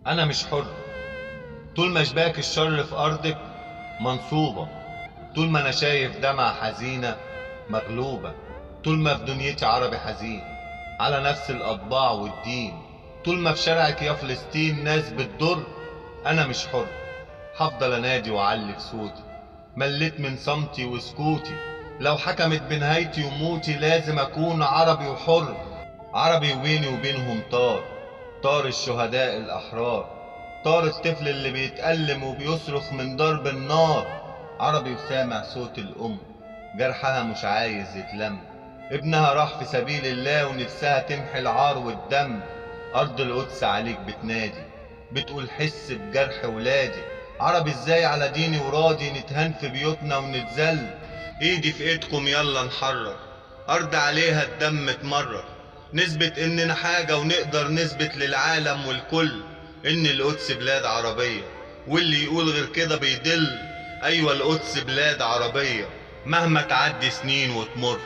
أنا مش حر طول ما شباك الشر في أرضك منصوبة، طول ما أنا شايف دمعة حزينة مغلوبة، طول ما في دنيتي عربي حزين على نفس الأطباع والدين، طول ما في شارعك يا فلسطين ناس بتضر. أنا مش حر، هفضل أنادي وأعلي في صوتي، مليت من صمتي وسكوتي، لو حكمت بنهايتي وموتي لازم أكون عربي وحر. عربي وبيني وبينهم طار الشهداء الأحرار، طار الطفل اللي بيتألم وبيصرخ من ضرب النار. عربي وسامع صوت الأم جرحها مش عايز يتلم، ابنها راح في سبيل الله ونفسها تمحي العار والدم. أرض القدس عليك بتنادي، بتقول حس بجرح ولادي. عربي ازاي على ديني وراضي نتهان في بيوتنا ونتذل؟ ايدي في ايدكم يلا نحرر أرض عليها الدم اتمرر، نثبت إننا حاجة ونقدر نثبت للعالم والكل إن القدس بلاد عربية، واللي يقول غير كده بيدل. أيوة القدس بلاد عربية مهما تعدي سنين وتمر.